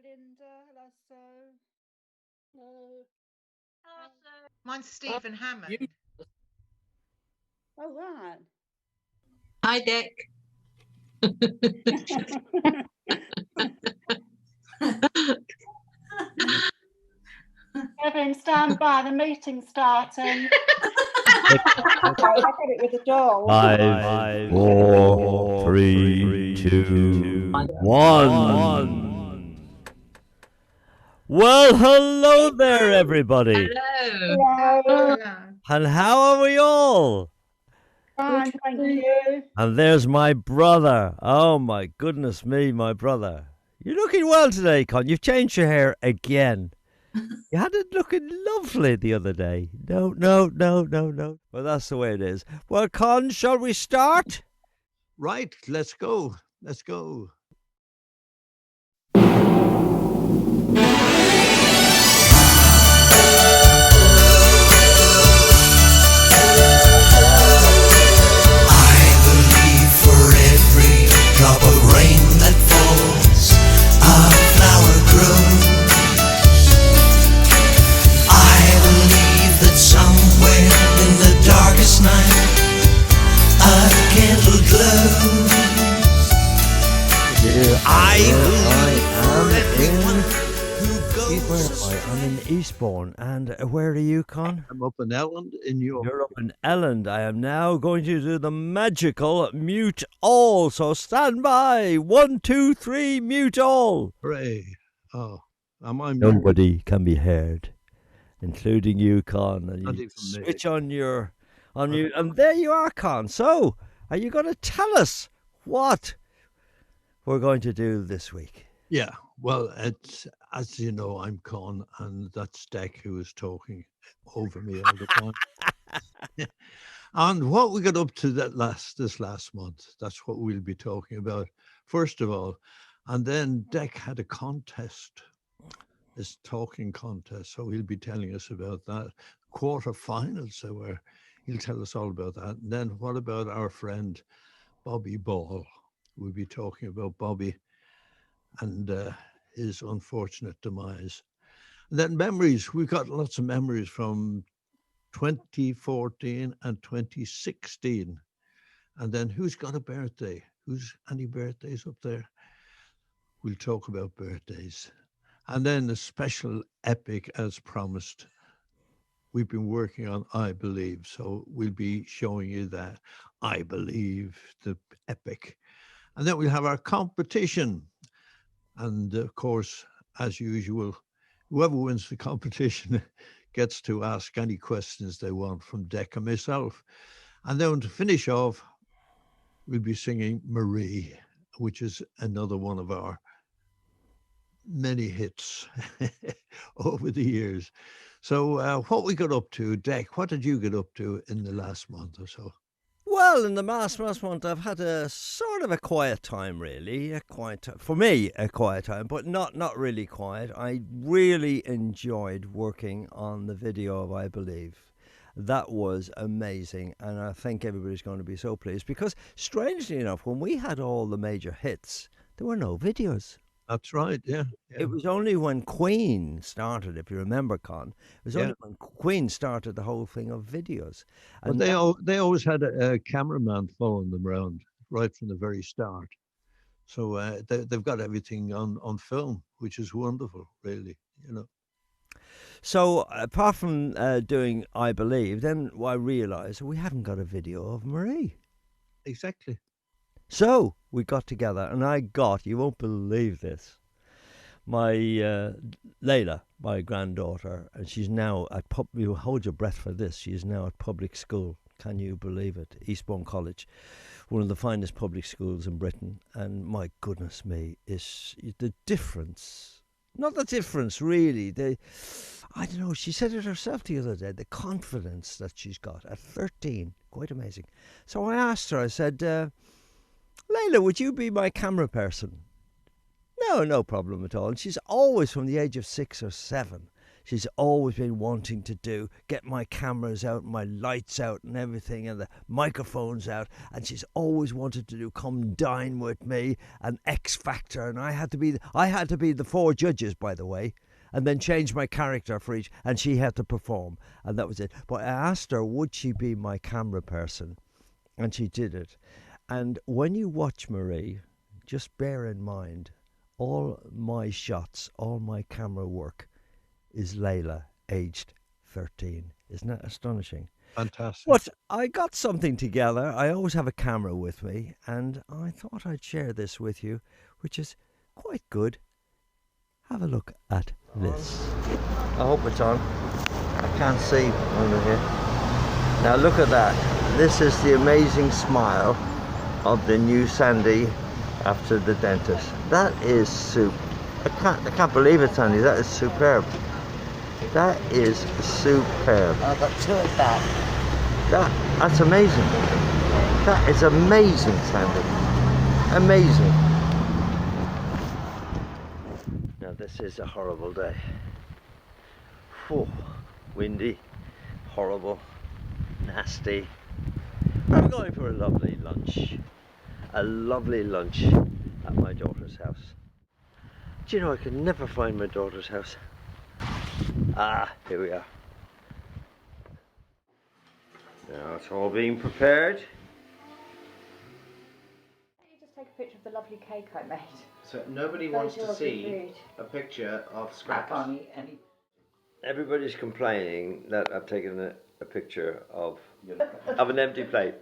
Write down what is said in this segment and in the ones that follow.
Linda. Hello, Sue. Hello. Mine's Stephen Hammond. Oh, right. Hi, Dick. Kevin, stand by. The meeting's starting. I got it with the doll. 5, 4, 3, 2, 1. Well, hello there, everybody. Hello. Hello. And how are we all? Fine, thank you. And there's my brother. Oh, my goodness me, my brother. You're looking well today, Con. You've changed your hair again. You had it looking lovely the other day. No. Well, that's the way it is. Well, Con, shall we start? Right, let's go. Let's go. I believe for every drop of rain that falls, a flower grows. I believe that somewhere in the darkest night, a candle glows. I believe for everyone who goes. I'm in Eastbourne. And where are you, Con? I'm up in Elland in New York. You're up in Elland. I am now going to do the magical mute all. So stand by. 1, 2, 3, mute all. Hooray. Oh, am I muted? Nobody can be heard, including you, Con. And Not you even me. switch on your mute, and there you are, Con. So, are you going to tell us what we're going to do this week? Yeah, well, it's, as you know, I'm Con, and that's Deck who is talking over me all the time. And what we got up to this last month, that's what we'll be talking about, first of all. And then Deck had a contest, this talking contest, so he'll be telling us about that. Quarterfinals, so where he'll tell us all about that. And then what about our friend Bobby Ball? We'll be talking about Bobby and his unfortunate demise. And then memories, we've got lots of memories from 2014 and 2016. And then who's got a birthday? Who's any birthdays up there? We'll talk about birthdays. And then a special epic as promised. We've been working on I Believe, so we'll be showing you that I Believe, the epic. And then we'll have our competition. And of course, as usual, whoever wins the competition gets to ask any questions they want from Deck and myself. And then to finish off, we'll be singing Marie, which is another one of our many hits over the years. So what we got up to, Deck, what did you get up to in the last month or so? Well, in the last month, I've had a sort of a quiet time, really. For me, a quiet time, but not really quiet. I really enjoyed working on the video of I Believe. That was amazing, and I think everybody's going to be so pleased because, strangely enough, when we had all the major hits, there were no videos. That's right, yeah. It was only when Queen started, if you remember, Con. It was only when Queen started the whole thing of videos. And they always had a cameraman following them around right from the very start. So they've got everything on film, which is wonderful, really, you know. So apart from doing I Believe, then I realised we haven't got a video of Marie. Exactly. So we got together and you won't believe this, my Layla, my granddaughter, and she's now at you hold your breath for this, she's now at public school. Can you believe it? Eastbourne College, one of the finest public schools in Britain. And my goodness me, is the difference. Not the difference, really. I don't know, she said it herself the other day, the confidence that she's got at 13. Quite amazing. So I asked her, I said, Layla, would you be my camera person? No problem at all. And she's always, from the age of 6 or 7, She's always been wanting to get my cameras out, my lights out and everything, and the microphones out. And she's always wanted to come dine with me, an X Factor. And I had to be the 4 judges, by the way, and then change my character for each, and she had to perform. And that was it. But I asked her, would she be my camera person? And she did it. And when you watch Marie, just bear in mind, all my shots, all my camera work is Layla, aged 13. Isn't that astonishing? Fantastic. But I got something together. I always have a camera with me, and I thought I'd share this with you, which is quite good. Have a look at this. I hope it's on. I can't see under here. Now look at that. This is the amazing smile of the new Sandy after the dentist. That is I can't believe it, Sandy. That is superb. That is superb. I've got 2 at that. That's amazing. That is amazing, Sandy. Amazing. Now this is a horrible day. Windy, horrible, nasty. I'm going for a lovely lunch. A lovely lunch at my daughter's house. Do you know I can never find my daughter's house? Ah, here we are. Now it's all being prepared. Can you just take a picture of the lovely cake I made? So nobody wants to see a picture of scraps. I can't eat any. Everybody's complaining that I've taken a picture of an empty plate,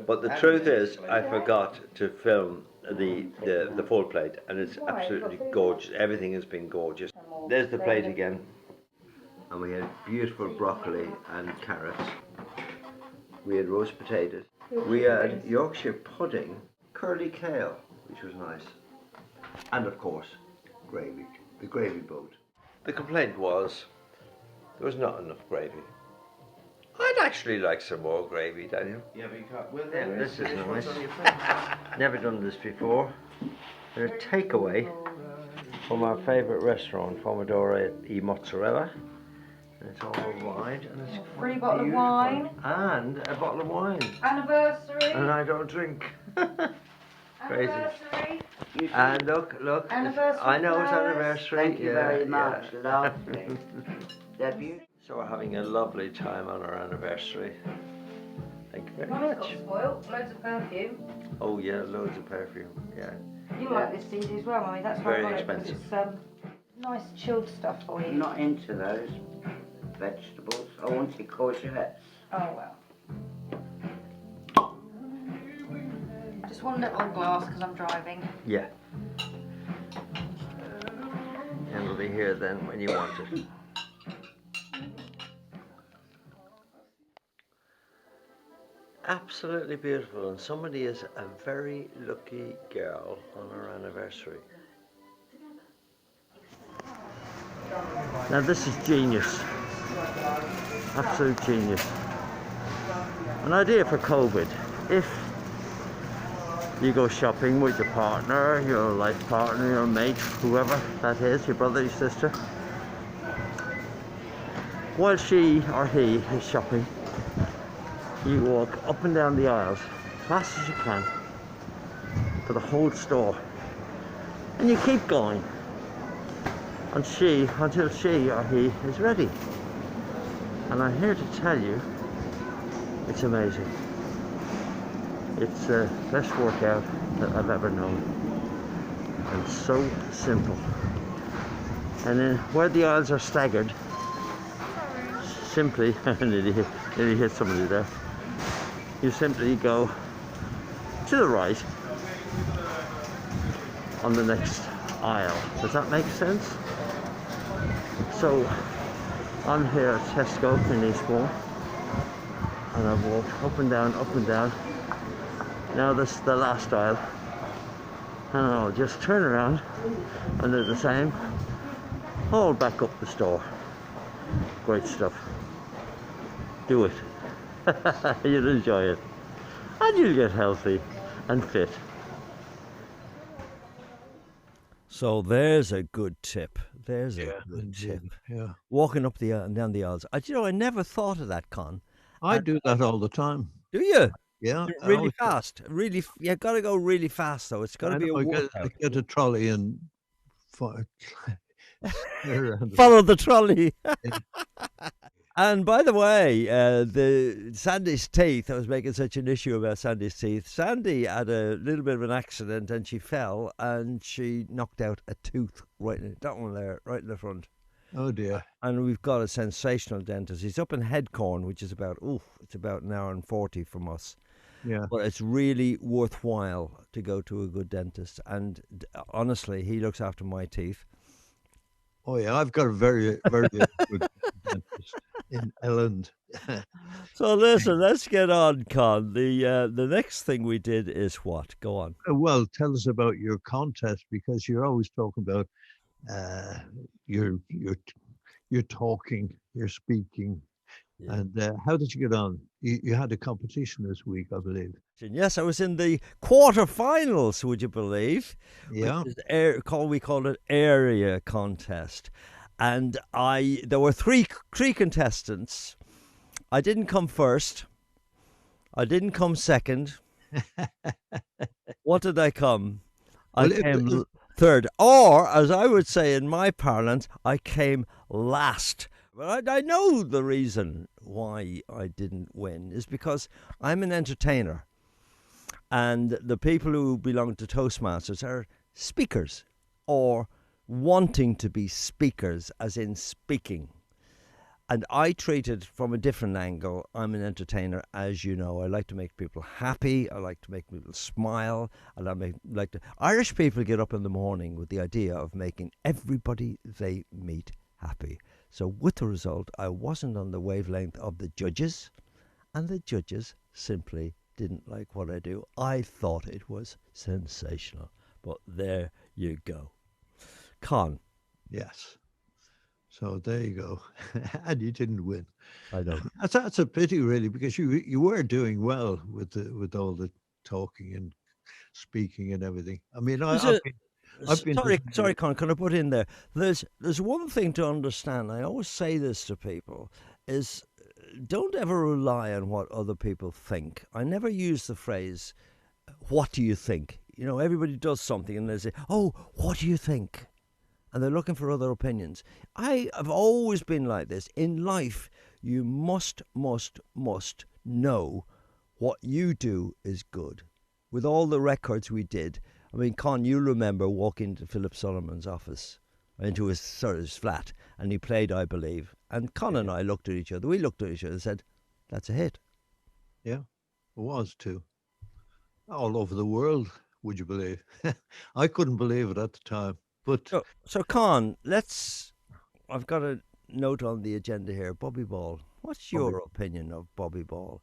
but the truth is I forgot to film the full plate, and it's absolutely gorgeous. Everything has been gorgeous. There's the plate again, and we had beautiful broccoli and carrots. We had roast potatoes. We had Yorkshire pudding, curly kale, which was nice, and of course gravy, the gravy boat. The complaint was there was not enough gravy. I'd actually like some more gravy, Daniel. Yeah, but you can't. Well, Yeah, this is nice. on your phone. Never done this before. A takeaway from our favourite restaurant, Pomodoro e Mozzarella. And it's all wine, and it's Free bottle of beautiful. wine. And a bottle of wine. Anniversary. And I don't drink. Crazy. Anniversary. And look. Anniversary I know it's flowers. anniversary. Thank you very much. Yeah. Lovely. They're beautiful. So we're having a lovely time on our anniversary. Thank you very Mine's much. got spoiled. Loads of perfume. Oh yeah, loads of perfume. Yeah. You like this CD as well, Mummy. That's why Very I got it, 'cause expensive. it's nice chilled stuff for you. I'm not into those vegetables. I wanted courgettes. Oh well. Just one little glass because I'm driving. Yeah. And it'll be here then when you want it. Absolutely beautiful, and somebody is a very lucky girl on her anniversary. Now this is genius. Absolute genius. An idea for COVID. If you go shopping with your partner, your life partner, your mate, whoever that is, your brother, your sister, while she or he is shopping, you walk up and down the aisles fast as you can for the whole store, and you keep going until she or he is ready. And I'm here to tell you, it's amazing. It's the best workout that I've ever known, and so simple. And then where the aisles are staggered, simply nearly hit somebody there. You simply go to the right on the next aisle. Does that make sense? So I'm here at Tesco in Eastbourne, and I've walked up and down. Now this is the last aisle, and I'll just turn around and do the same, all back up the store. Great stuff. Do it. You'll enjoy it, and you'll get healthy and fit. So there's a good tip. There's a Yeah, good tip. indeed. Yeah, Walking up the and down the aisles. I never thought of that, Con. I And- do that all the time. Do you? Yeah, I Really always, fast. Really, you got to go really fast though. It's got to I be a know, I workout. get a trolley and fire around the Follow the trolley. Yeah. And by the way, the Sandy's teeth, I was making such an issue about Sandy's teeth. Sandy had a little bit of an accident and she fell and she knocked out a tooth that one there, right in the front. Oh dear. And we've got a sensational dentist. He's up in Headcorn, which is about an hour and 40 from us. Yeah. But it's really worthwhile to go to a good dentist. And honestly, he looks after my teeth. Oh yeah, I've got a very, very good dentist in Elland. So listen, let's get on, Con. The next thing we did is what? Go on. Well, tell us about your contest, because you're always talking about you're talking, you're speaking. Yeah. And how did you get on? You had a competition this week, I believe. Yes, I was in the quarterfinals, would you believe? Yeah. Which is we call it area contest. And there were three contestants. I didn't come first. I didn't come second. What did I come? I came third. Or, as I would say in my parlance, I came last. But I know the reason why I didn't win is because I'm an entertainer. And the people who belong to Toastmasters are speakers or wanting to be speakers, as in speaking. And I treat it from a different angle. I'm an entertainer, as you know. I like to make people happy. I like to make people smile. And Irish people get up in the morning with the idea of making everybody they meet happy. So with the result, I wasn't on the wavelength of the judges, and the judges simply didn't like what I do. I thought it was sensational. But there you go. Con. Yes. So there you go. And you didn't win. I know. That's a pity, really, because you were doing well with all the talking and speaking and everything. I mean, I've been sorry, Con. Can I put in there? There's one thing to understand. I always say this to people: is don't ever rely on what other people think. I never use the phrase, "What do you think?" You know, everybody does something and they say, "Oh, what do you think?" And they're looking for other opinions. I have always been like this. In life, you must know what you do is good. With all the records we did, I mean, Con, you remember walking into Philip Solomon's office, into his flat, and he played, I believe. And Con and I looked at each other. We looked at each other and said, "That's a hit." Yeah, it was too. All over the world, would you believe? I couldn't believe it at the time. But so Con, I've got a note on the agenda here. Bobby Ball. What's your opinion of Bobby Ball?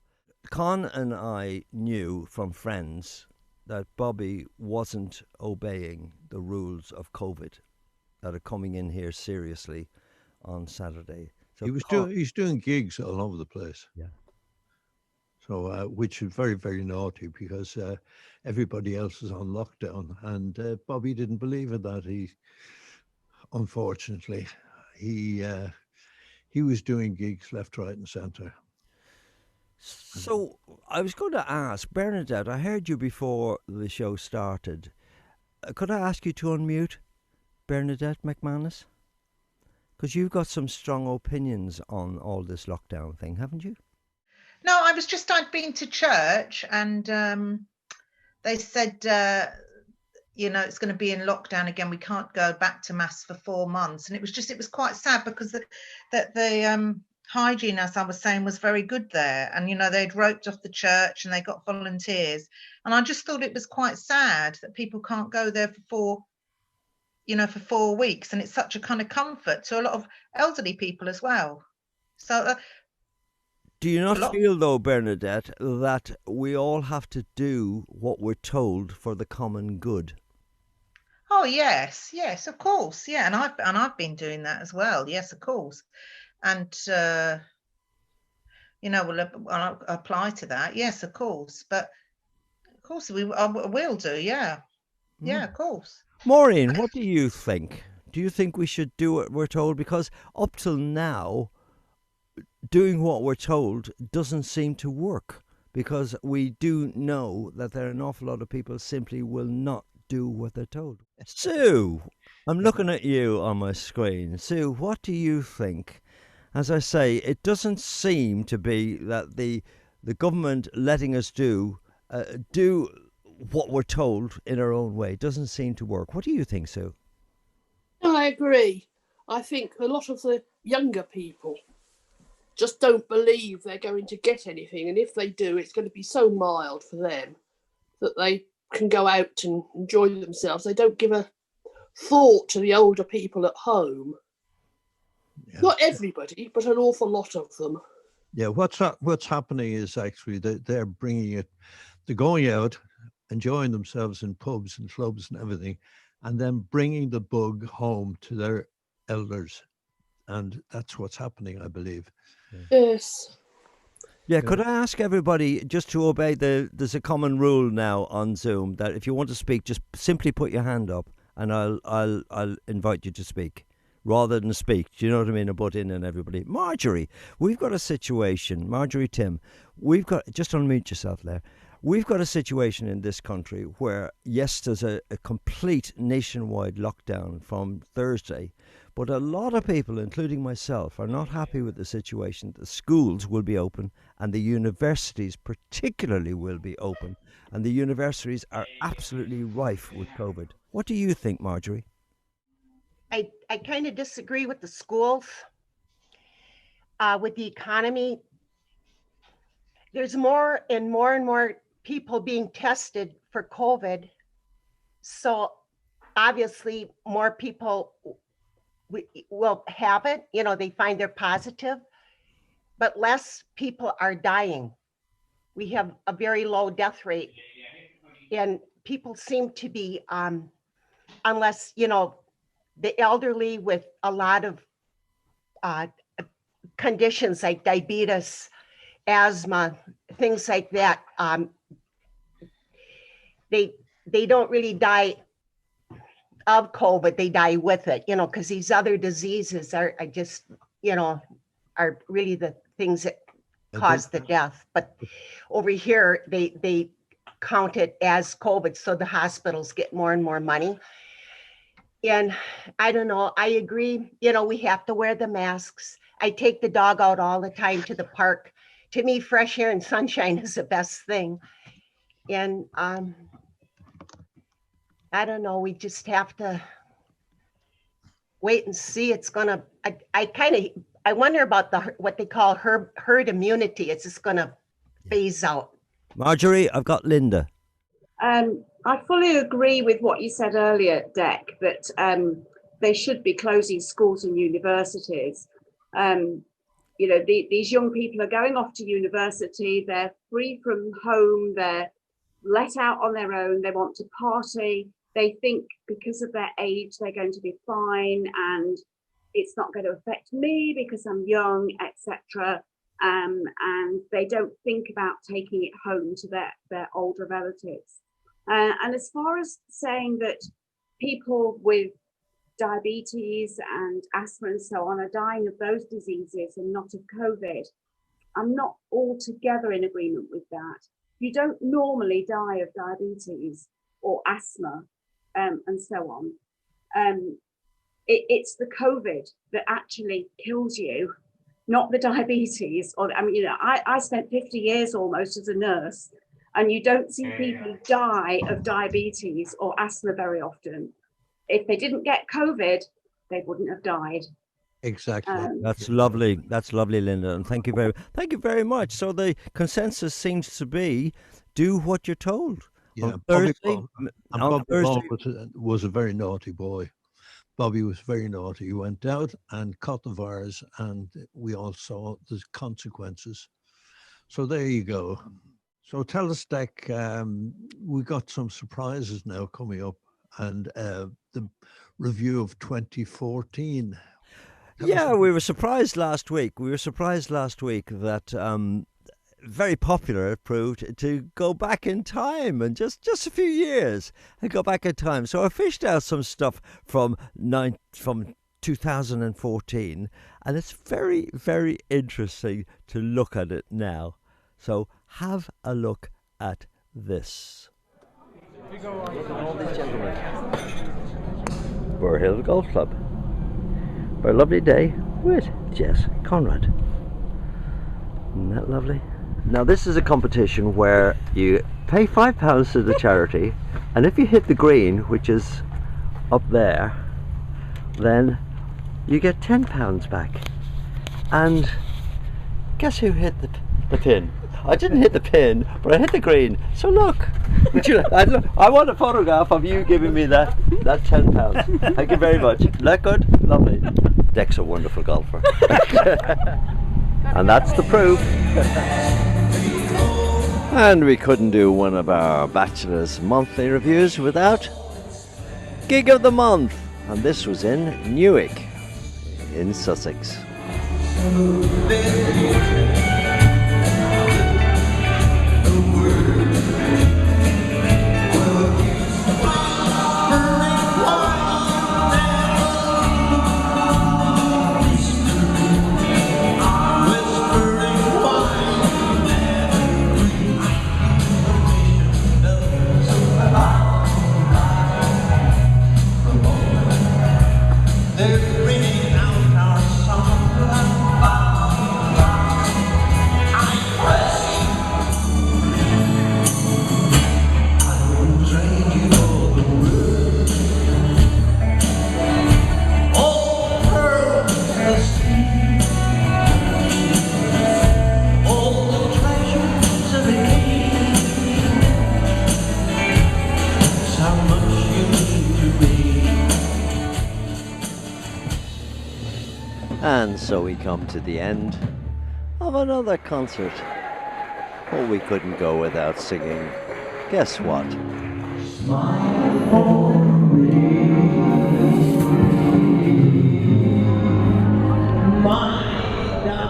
Con and I knew from friends that Bobby wasn't obeying the rules of COVID that are coming in here seriously on Saturday. So he's doing gigs all over the place. Yeah. So which is very, very naughty, because everybody else is on lockdown, and Bobby didn't believe in that. Unfortunately, he was doing gigs left, right, and centre. So I was going to ask Bernadette. I heard you before the show started. Could I ask you to unmute, Bernadette McManus? Because you've got some strong opinions on all this lockdown thing, haven't you? No, I'd been to church, and they said, it's going to be in lockdown again. We can't go back to mass for 4 months. And it was quite sad, because the hygiene, as I was saying, was very good there. And, they'd roped off the church and they got volunteers. And I just thought it was quite sad that people can't go there for 4 weeks. And it's such a kind of comfort to a lot of elderly people as well. So do you not feel, though, Bernadette, that we all have to do what we're told for the common good? Oh yes, of course, yeah, and I've been doing that as well. Yes, of course, and I'll apply to that. Yes, of course, but of course I will do. Yeah. Yeah, of course. Maureen, what do you think? Do you think we should do what we're told? Because up till now, doing what we're told doesn't seem to work, because we do know that there are an awful lot of people simply will not do what they're told. Sue, I'm looking at you on my screen. Sue, what do you think? As I say, it doesn't seem to be that the government letting us do what we're told in our own way doesn't seem to work. What do you think, Sue? I agree. I think a lot of the younger people just don't believe they're going to get anything, and if they do, it's going to be so mild for them that they can go out and enjoy themselves. They don't give a thought to the older people at home. Yeah. Not everybody, but an awful lot of them. Yeah, what's happening is actually they're bringing it, they're going out, enjoying themselves in pubs and clubs and everything, and then bringing the bug home to their elders. And that's what's happening, I believe. Yes. Yeah, could I ask everybody just to obey there's a common rule now on Zoom that if you want to speak, just simply put your hand up and I'll invite you to speak rather than speak. Do you know what I mean? And butt in and everybody. Marjorie, we've got a situation. Marjorie Tim, we've got, just unmute yourself there. We've got a situation in this country where, yes, there's a complete nationwide lockdown from Thursday, but a lot of people, including myself, are not happy with the situation. The schools will be open and the universities particularly will be open, and the universities are absolutely rife with COVID. What do you think, Marjorie? I kind of disagree with the schools. With the economy, there's more and more people being tested for COVID. So obviously more people will have it, you know, they find they're positive, but less people are dying. We have a very low death rate, and people seem to be, unless, you know, the elderly with a lot of conditions like diabetes, asthma, things like that, they don't really die of COVID, they die with it, you know, because these other diseases are just, you know, are really the things that cause the death. But over here, they count it as COVID, so the hospitals get more and more money. And I don't know, I agree, you know, we have to wear the masks. I take the dog out all the time to the park. To me, fresh air and sunshine is the best thing. And I don't know, we just have to wait and see. It's gonna, I wonder about what they call herd immunity. It's just gonna phase out. Marjorie, I've got Linda. I fully agree with what you said earlier, Dec, that they should be closing schools and universities. You know, these young people are going off to university, they're free from home, they're let out on their own, they want to party, they think because of their age they're going to be fine and it's not going to affect me because I'm young, etc. And they don't think about taking it home to their older relatives. And as far as saying that people with diabetes and asthma and so on are dying of those diseases and not of COVID, I'm not altogether in agreement with that. You don't normally die of diabetes or asthma and so on. It's the COVID that actually kills you, not the diabetes. Or I mean, you know, I spent 50 years almost as a nurse, and you don't see people die of diabetes or asthma very often. If they didn't get COVID, they wouldn't have died. Exactly. That's lovely. That's lovely, Linda. And thank you very much. So the consensus seems to be do what you're told. Yeah, Bobby was a very naughty boy. Bobby was very naughty. He went out and caught the virus, and we all saw the consequences. So there you go. So tell us, Dec, we got some surprises now coming up, and the review of 2014. Yeah, we were surprised last week. We were surprised last week that very popular it proved to go back in time and just a few years and go back in time. So I fished out some stuff from 2014, and it's very, very interesting to look at it now. So have a look at this. All these gentlemen. Burr Hill Golf Club. For a lovely day with Jess Conrad. Isn't that lovely? Now this is a competition where you pay £5 to the charity, and if you hit the green, which is up there, then you get £10 back. And guess who hit the pin? I didn't hit the pin, but I hit the green. So look, I want a photograph of you giving me that £10. Thank you very much. That good? Lovely. Deck's a wonderful golfer. And that's the proof. And we couldn't do one of our Bachelors monthly reviews without Gig of the Month. And this was in Newark, in Sussex. And so we come to the end of another concert. Oh, we couldn't go without singing. Guess what?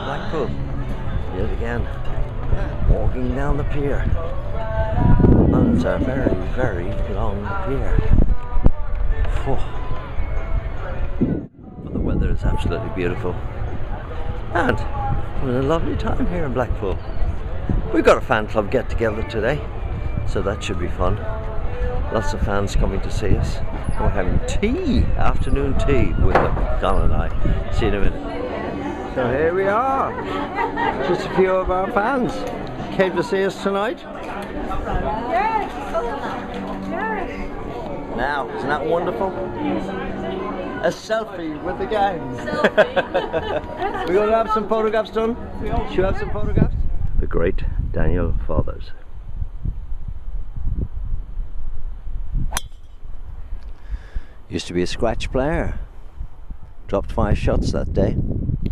Blackpool, yet again, walking down the pier. And it's a very, very long pier. Whew. The weather is absolutely beautiful, and we're having a lovely time here in Blackpool. We've got a fan club get together today, so that should be fun. Lots of fans coming to see us. We're having tea, afternoon tea with them, Colin and I. See you in a minute. So here we are, just a few of our fans came to see us tonight. Yes. Now, isn't that wonderful? A selfie with the gang. We're going to have some photographs done. Should you have some photographs? The great Daniel Fathers. Used to be a scratch player. Dropped 5 shots that day.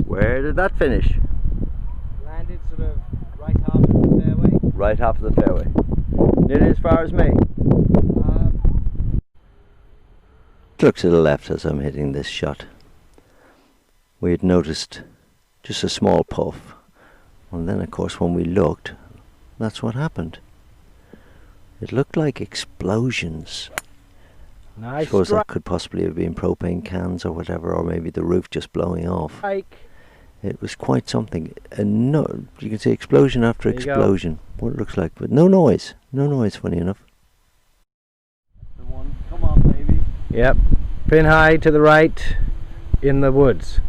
Where did that finish? Landed sort of right half of the fairway. Right half of the fairway. Nearly as far as me. Look to the left as I'm hitting this shot. We had noticed just a small puff, and then of course when we looked, that's what happened. It looked like explosions. Nice. I suppose that could possibly have been propane cans or whatever, or maybe the roof just blowing off. It was quite something. And no, you can see explosion after explosion. What it looks like, but no noise. No noise, funny enough. The one, come on, baby. Yep. Pin high to the right in the woods.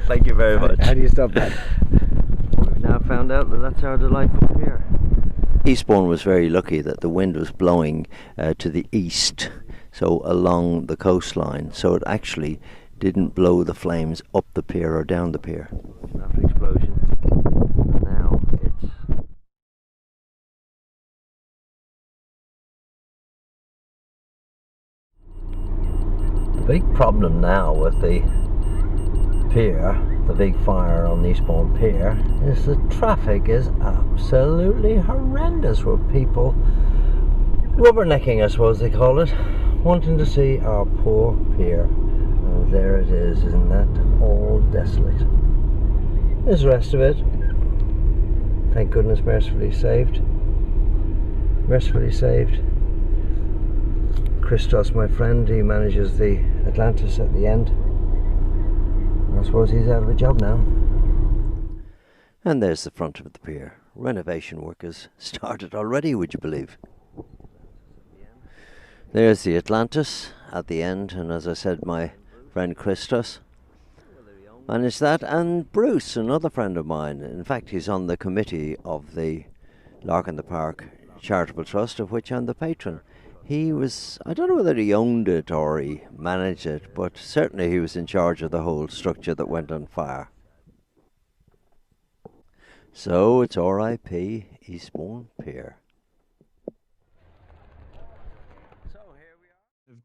Thank you very much. How do you stop that? We've now found out that that's our delightful pier. Eastbourne was very lucky that the wind was blowing to the east, so along the coastline, so it actually didn't blow the flames up the pier or down the pier. After explosion, now it's... The big problem now with the pier, the big fire on the Eastbourne Pier, is the traffic is absolutely horrendous with people rubbernecking, I suppose they call it, wanting to see our poor pier. And there it is, isn't that all desolate? There's the rest of it. Thank goodness, mercifully saved. Mercifully saved. Christos, my friend, he manages the Atlantis at the end. I suppose he's out of a job now. And there's the front of the pier. Renovation work has started already, would you believe? There's the Atlantis at the end, and as I said, my friend Christos managed that, and Bruce, another friend of mine. In fact, he's on the committee of the Lark in the Park Charitable Trust, of which I'm the patron. He was, I don't know whether he owned it or he managed it, but certainly he was in charge of the whole structure that went on fire. So it's R.I.P. Eastbourne Pier.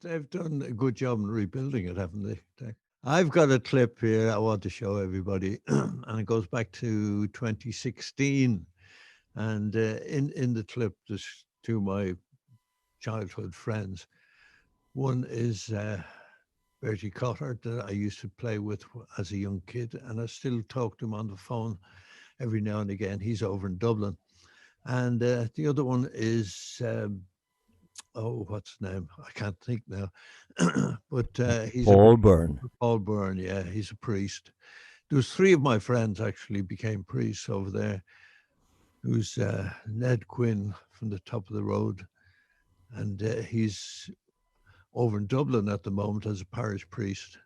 They've done a good job in rebuilding it, haven't they? I've got a clip here I want to show everybody, and it goes back to 2016. And in the clip, there's two of my childhood friends. One is Bertie Cotter, that I used to play with as a young kid, and I still talk to him on the phone every now and again. He's over in Dublin. And the other one is, what's his name? I can't think now. But he's Paul Byrne. Paul Byrne, yeah, he's a priest. There was three of my friends actually became priests over there. Who's Ned Quinn from the Top of the Road, and he's over in Dublin at the moment as a parish priest.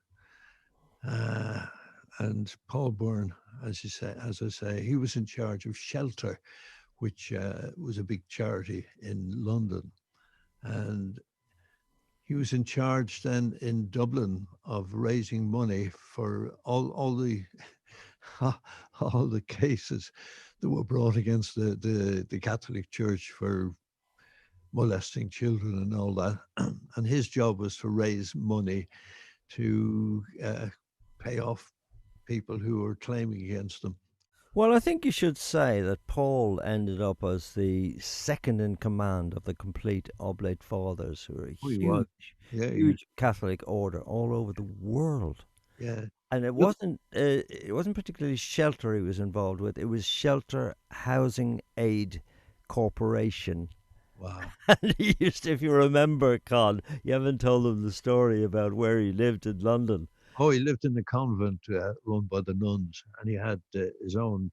And Paul Byrne, as I say, he was in charge of Shelter, which was a big charity in London, and he was in charge then in Dublin of raising money for all the all the cases that were brought against the Catholic Church for molesting children and all that. And his job was to raise money to pay off people who were claiming against them. Well, I think you should say that Paul ended up as the second in command of the Complete Oblate Fathers, who are a huge Catholic order all over the world. Yeah. And it wasn't particularly Shelter he was involved with. It was Shelter Housing Aid Corporation. Wow. And he used to, if you remember, Con, you haven't told them the story about where he lived in London. Oh, he lived in the convent run by the nuns, and he had his own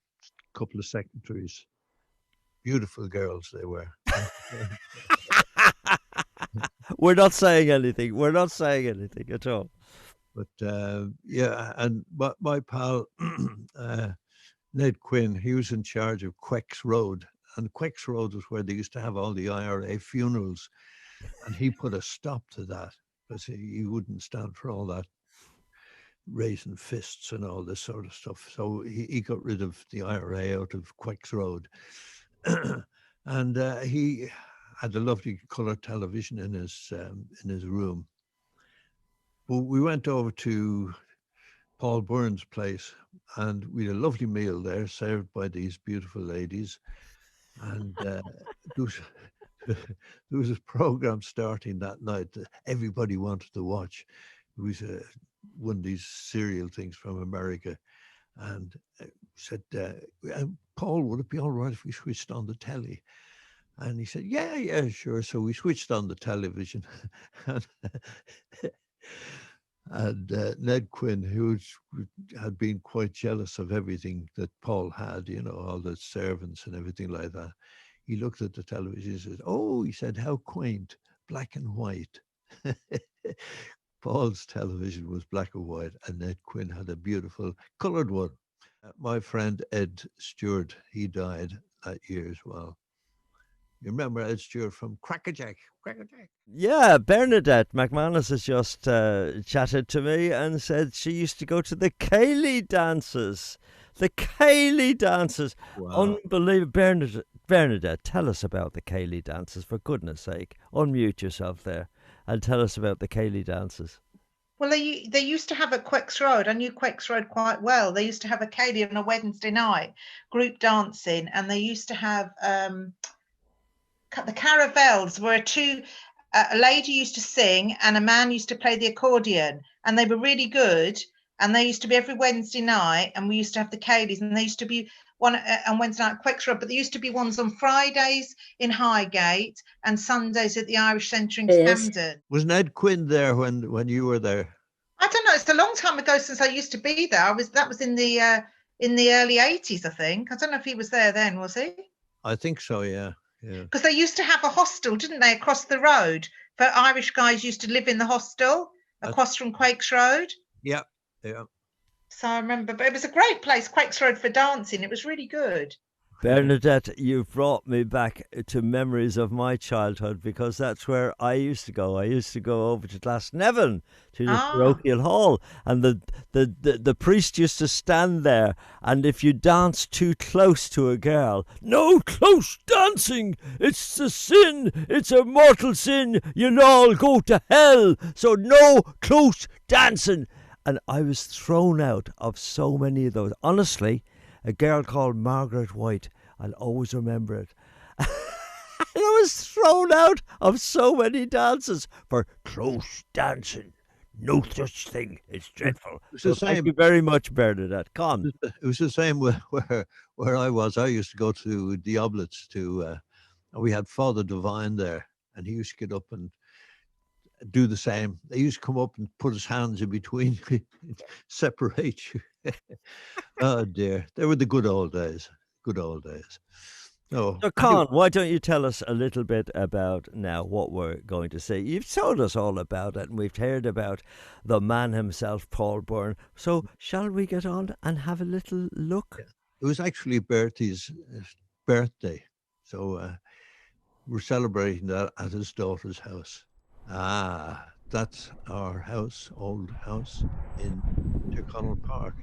couple of secretaries. Beautiful girls they were. We're not saying anything. We're not saying anything at all. But yeah, and my pal Ned Quinn, he was in charge of Quecks Road, and Quecks Road was where they used to have all the IRA funerals, and he put a stop to that because he wouldn't stand for all that raising fists and all this sort of stuff. So he got rid of the IRA out of Quecks Road, and he had a lovely colour television in his room. But we went over to Paul Byrne's place, and we had a lovely meal there served by these beautiful ladies. And there was a program starting that night that everybody wanted to watch. It was one of these serial things from America. And said, Paul, would it be all right if we switched on the telly? And he said, yeah, sure. So we switched on the television. And Ned Quinn, who had been quite jealous of everything that Paul had, all the servants and everything like that, he looked at the television and said, oh, he said, how quaint, black and white. Paul's television was black and white, and Ned Quinn had a beautiful coloured one. My friend Ed Stewart, he died that year as well. You remember Ed Stewart from Crackerjack? Yeah, Bernadette McManus has just chatted to me and said she used to go to the Cayley dances. The Cayley dances. Wow. Unbelievable. Bernadette, tell us about the Cayley dances, for goodness sake. Unmute yourself there and tell us about the Cayley dances. Well, they used to have at Quecks Road. I knew Quecks Road quite well. They used to have a Cayley on a Wednesday night, group dancing, and they used to have the caravels were a lady used to sing and a man used to play the accordion, and they were really good. and they used to be every Wednesday night, and we used to have the Cayleys, and they used to be one on Wednesday night at Quakes Road, but there used to be ones on Fridays in Highgate and Sundays at the Irish Centre in Camden. Was Ned Quinn there when you were there? I don't know. It's a long time ago since I used to be there. That was in the early 80s, I think. I don't know if he was there then, was he? I think so, yeah. Because they used to have a hostel, didn't they, across the road? For Irish guys used to live in the hostel across from Quakes Road. Yeah. So I remember, but it was a great place, Quakes Road, for dancing. It was really good. Bernadette, you've brought me back to memories of my childhood, because that's where I used to go. I used to go over to Glasnevin, to the parochial hall, and the priest used to stand there, and if you danced too close to a girl, no close dancing, it's a sin, it's a mortal sin, you'll all go to hell, so no close dancing. And I was thrown out of so many of those. Honestly, a girl called Margaret White, I'll always remember it. I was thrown out of so many dances for close dancing. No such thing. It's dreadful. So thank you very much, Bernadette. Con. It was the same where I was. I used to go to the Oblates we had Father Divine there, and he used to get up and do the same. They used to come up and put his hands in between, separate you. Oh dear, they were the good old days. Good old days. Oh, so Con, why don't you tell us a little bit about now what we're going to see? You've told us all about it, and we've heard about the man himself, Paul Byrne. So shall we get on and have a little look? It was actually Bertie's birthday, so we're celebrating that at his daughter's house. That's our house, old house in Tyrconnell Park.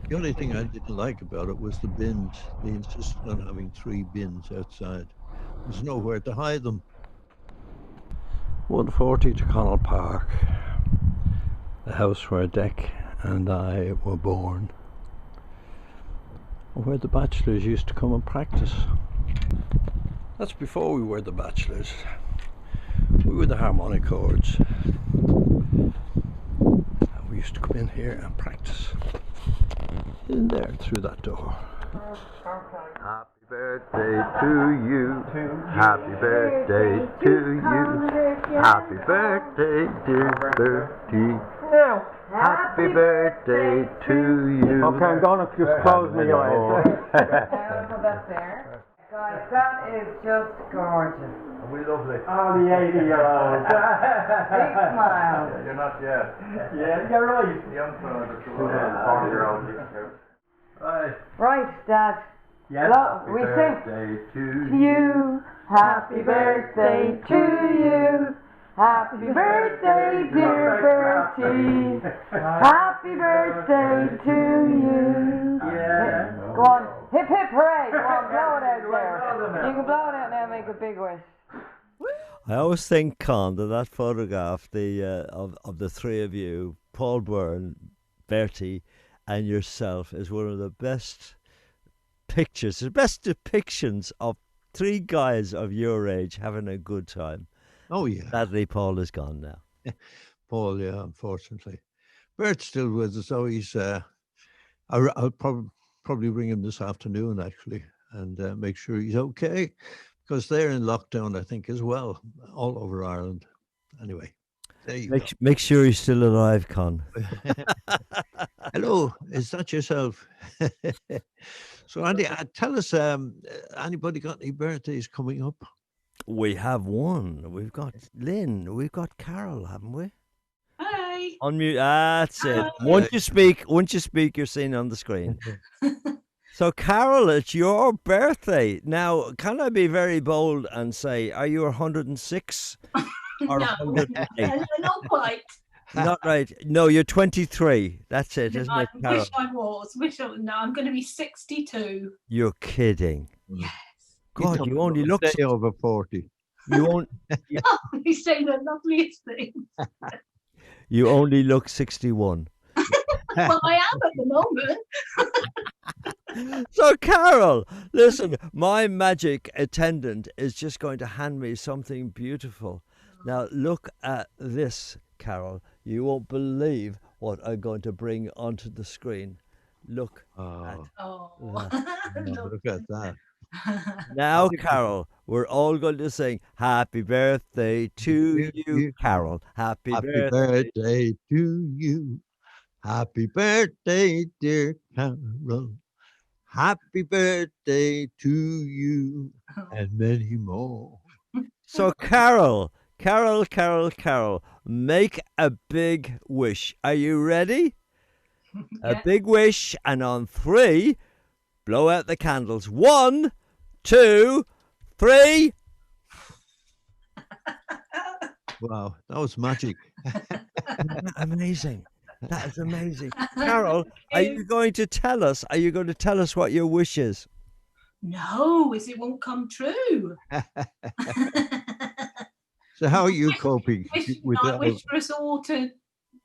The only thing I didn't like about it was the bins. They insisted on having 3 bins outside. There's nowhere to hide them. 140 Tyrconnell Park, the house where Dec and I were born, where the Bachelors used to come and practice. That's before we were the Bachelors. We were the harmonichords. And we used to come in here and practice. In there, through that door. Happy birthday to you. Happy birthday to you. Happy birthday, dear Bertie. Happy birthday to you. Okay, I'm going to just close my eyes. Put that there. Guys, that is just gorgeous. We lovely. Oh, the 80-year-olds. Big smile. You're not yet. Yeah, you're right. Young fellow, the 40-year-old. Right, Dad. Yes. We sing. To you. Happy birthday to you. Happy birthday, dear Bertie. Happy birthday to you. Yeah. Go on. Hip hip hooray. Go on, blow it out there. You can blow it out now and make a big wish. I always think, Con, that photograph of the 3 of you, Paul Byrne, Bertie, and yourself, is one of the best pictures, the best depictions of 3 guys of your age having a good time. Oh, yeah. Sadly, Paul is gone now. Paul, yeah, unfortunately. Bert's still with us, so he's... I'll probably ring him this afternoon, actually, and make sure he's okay, because they're in lockdown, I think, as well, all over Ireland. Anyway, there you go. Make sure he's still alive, Con. Hello, is that yourself? So, Andy, tell us, anybody got any birthdays coming up? We have one. We've got Lynn. We've got Carol, haven't we? Hi. Unmute. That's it. Once you speak, you're seen on the screen. So, Carol, it's your birthday. Now, can I be very bold and say, are you 106 or 108? Not quite. Not right. No, you're 23. That's it, isn't it, Carol? Wish I was. No, I'm going to be 62. You're kidding. Yes. God, you only look over 40. You only You say the loveliest things. You only look 61. Well, I am at the moment. So, Carol, listen, my magic attendant is just going to hand me something beautiful. Now, look at this, Carol. You won't believe what I'm going to bring onto the screen. Look Oh, Oh, look at that. now, Carol, we're all going to sing Happy Birthday to you, Carol. Happy Happy birthday. birthday to you. Happy birthday, dear Carol. Happy birthday to you and many more. So, Carol, Carol, make a big wish. Are you ready? A Yeah. big wish, and on 3, blow out the candles. 1, 2, 3. Wow, that was magic. Isn't that amazing? That is amazing. Carol, are you going to tell us? Are you going to tell us what your wish is? No, as it won't come true. So how are you coping with I that? wish for us all to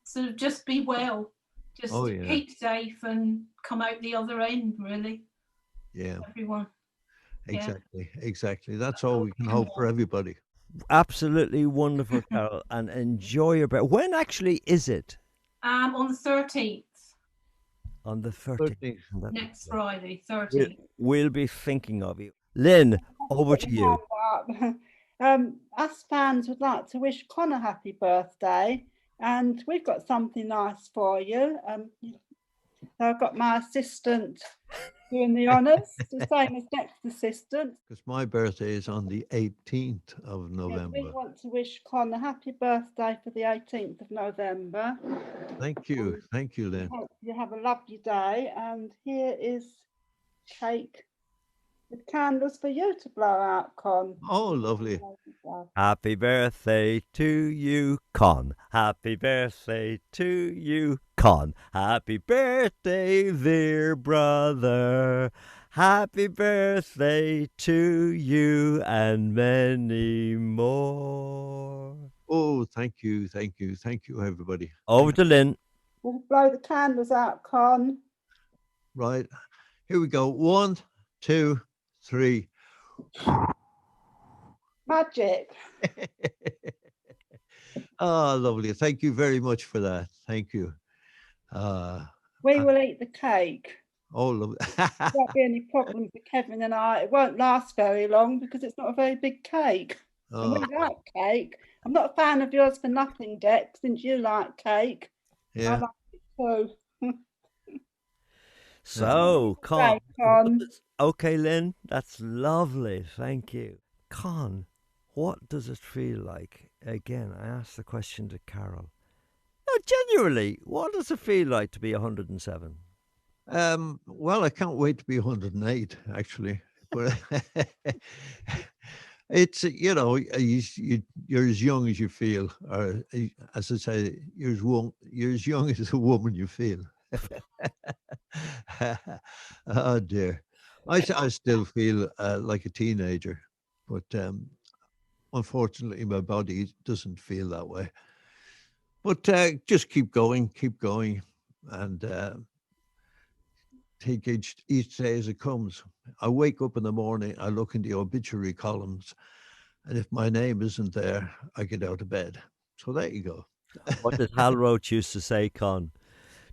sort of just be well, just Oh, yeah. keep safe and come out the other end, really. Yeah, Everyone. exactly. That's all we can hope for everybody. Absolutely wonderful, Carol, and enjoy your birthday. When actually is it? On the 13th, On the 13th. 13th. next Friday, 13th. We'll be thinking of you. Lynn, over to you. Us fans would like to wish Connor happy birthday, and we've got something nice for you. I've got my assistant doing the honours, the same as next assistant. Because my birthday is on the 18th of Yes, November. we want to wish Connor happy birthday for the 18th of November. Thank you, Lynn. Hope you have a lovely day, and here is cake with candles for you to blow out, Con. Oh, lovely. Happy birthday to you, Con. Happy birthday to you, Con. Happy birthday, dear brother. Happy birthday to you and many more. Oh, thank you, everybody. Over to Lynn. We'll blow the candles out, Con. Right, here we go. 1, 2, 3. Magic. Oh, lovely. Thank you very much for that. Thank you. We will eat the cake. Oh, lovely. There won't be any problems with Kevin and I. It won't last very long because it's not a very big cake. And we like cake. I'm not a fan of yours for nothing, Deck, since you like cake. Yeah. I like it too. So, Con. Right, Con. Okay, Lynn, that's lovely. Thank you. Con, what does it feel like? Again, I asked the question to Carol. No, genuinely, what does it feel like to be 107? Well, I can't wait to be 108, actually. But it's, you're as young as you feel, or as I say, you're as young as a woman you feel. Oh dear, I still feel like a teenager, but unfortunately my body doesn't feel that way. But just keep going, and take each day as it comes. I wake up in the morning, I look in the obituary columns, and if my name isn't there, I get out of bed. So there you go. What did Hal Roach used to say, Con?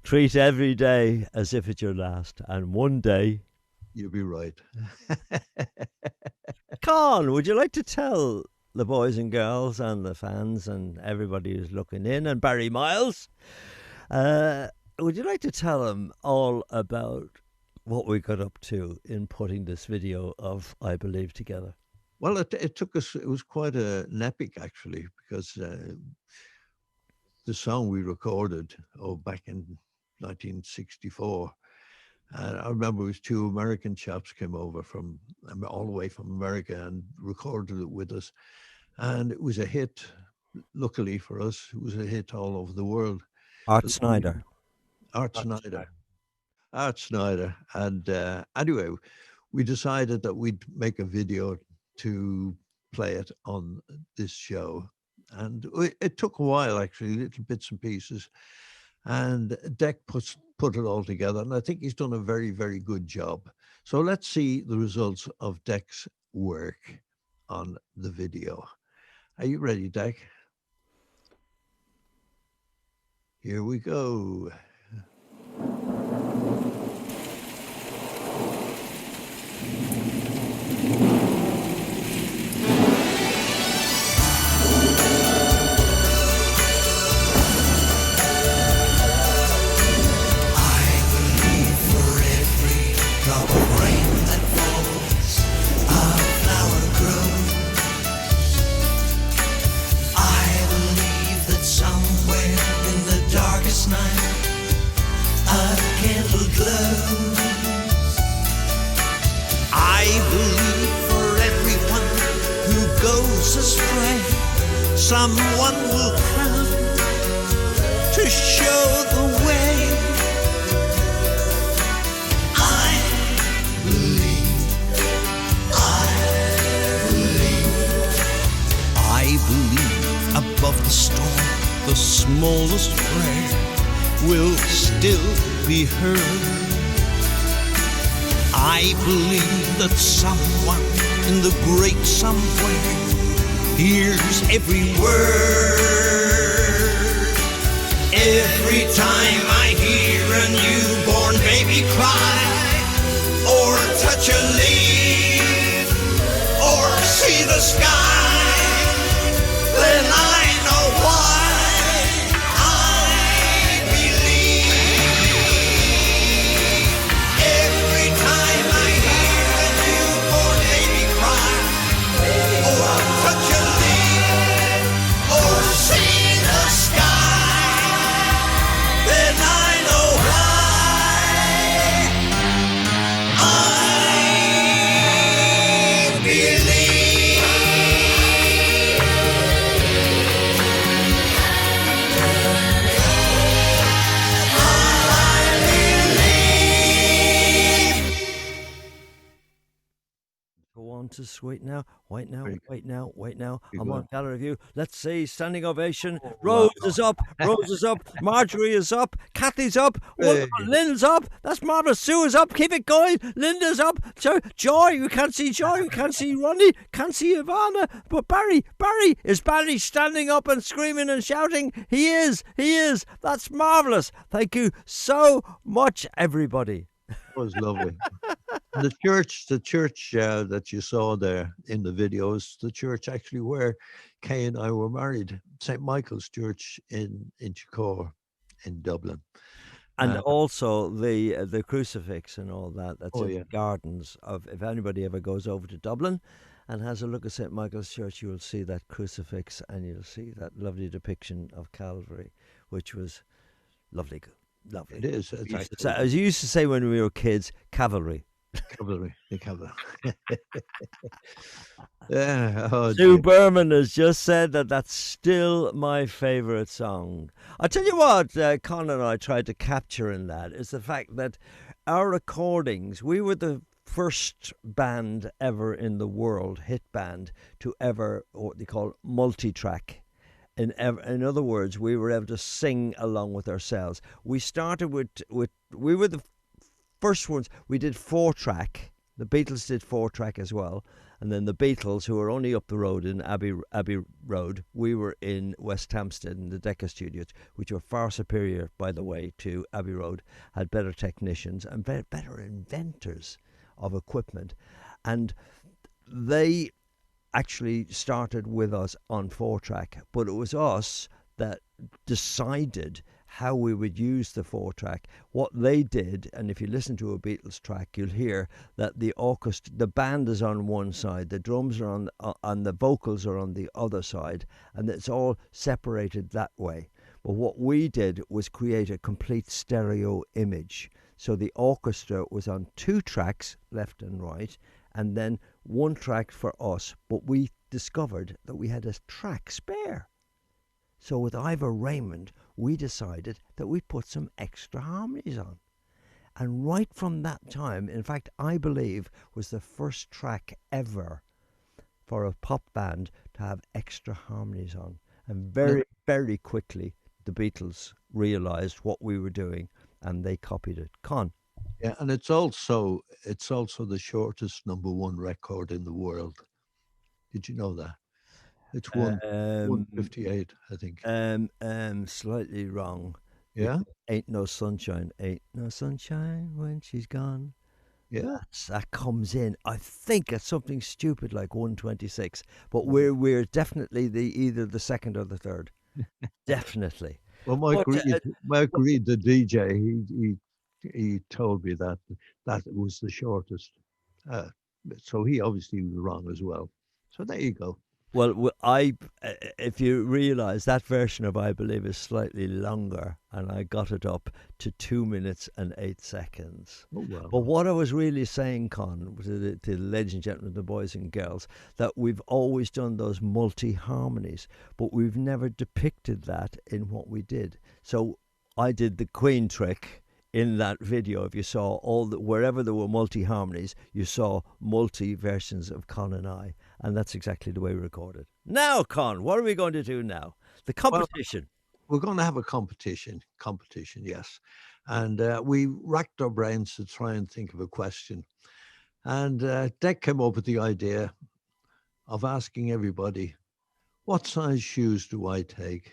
Treat every day as if it's your last, and one day you'll be right. Con, would you like to tell the boys and girls and the fans and everybody who's looking in, and Barry Miles, would you like to tell them all about what we got up to in putting this video of I Believe together? Well, it took us, it was quite an epic, actually, because the song we recorded back in 1964, and I remember it was 2 American chaps came over from all the way from America and recorded it with us, and it was a hit. Luckily for us, it was a hit all over the world. Art Snyder. And anyway, we decided that we'd make a video to play it on this show. And it took a while, actually, little bits and pieces. And Deck put it all together. And I think he's done a very, very good job. So let's see the results of Deck's work on the video. Are you ready, Deck? Here we go. I believe for everyone who goes astray, someone will come to show the way. I believe, I believe above the storm, the smallest prayer will still be heard. I believe that someone in the great somewhere hears every word. Every time I hear a newborn baby cry, or touch a leaf, or see the sky, then I know why. Go on to Sweet Now, Wait Now, Very Wait Now, Wait Now. Very I'm good. on gallery view. Let's see, standing ovation. wow. Rose is up, Rose is up, Marjorie is up, Kathy's up, Hey. Lynn's up. That's marvelous. Sue is up. Keep it going. Linda's up. So Joy, you can't see Joy, you can't see Ronnie, can't see Ivana, but Barry is Barry standing up and screaming and shouting. He is. That's marvelous. Thank you so much, everybody. It was lovely. The church that you saw there in the videos, the church actually where Kay and I were married, St. Michael's Church in Chicor in Dublin. And also the crucifix and all that. That's Oh, in yeah. the gardens of. If anybody ever goes over to Dublin and has a look at St. Michael's Church, you will see that crucifix and you'll see that lovely depiction of Calvary, which was lovely. It is. It's actually As you used to say when we were kids, cavalry. cavalry. The cavalry. Yeah. Oh, Sue dear. Berman has just said that that's still my favourite song. I tell you what, Con and I tried to capture in that is the fact that our recordings, we were the first band ever in the world, hit band, to ever what they call multi-track. In other words, we were able to sing along with ourselves. We started with we were the first ones. We did 4-track. The Beatles did 4-track as well. And then the Beatles, who were only up the road in Abbey Road, we were in West Hampstead in the Decca Studios, which were far superior, by the way, to Abbey Road, had better technicians and better inventors of equipment. And they actually started with us on 4-track, but it was us that decided how we would use the 4-track. What they did, and if you listen to a Beatles track, you'll hear that the orchestra, the band is on one side, the drums are on, and the vocals are on the other side, and it's all separated that way. But what we did was create a complete stereo image. So the orchestra was on 2 tracks, left and right, and then 1 track for us. But we discovered that we had a track spare. So with Ivor Raymond, we decided that we'd put some extra harmonies on. And right from that time, in fact, I believe was the first track ever for a pop band to have extra harmonies on. And very, very quickly, the Beatles realised what we were doing and they copied it. Con. Yeah, and it's also the shortest #1 record in the world. Did you know that? It's 158, I think. Slightly wrong. Yeah. Ain't no sunshine when she's gone. Yeah. That comes in. I think it's something stupid like 126, but we're definitely either the second or the third. Definitely. Well, But Mike Reed, the DJ, he told me that it was the shortest. Uh, so he obviously was wrong as well. So there you go. Well, if you realise that version of I Believe is slightly longer, and I got it up to 2 minutes and 8 seconds. Oh, wow. But what I was really saying, Con, to the ladies and gentlemen, the boys and girls, that we've always done those multi-harmonies, but we've never depicted that in what we did. So I did the Queen trick in that video. If you saw wherever there were multi-harmonies, you saw multi versions of Con and I. And that's exactly the way we recorded. Now, Con, what are we going to do now? The competition. Well, we're going to have a competition, yes. And we racked our brains to try and think of a question. And Dec came up with the idea of asking everybody, what size shoes do I take?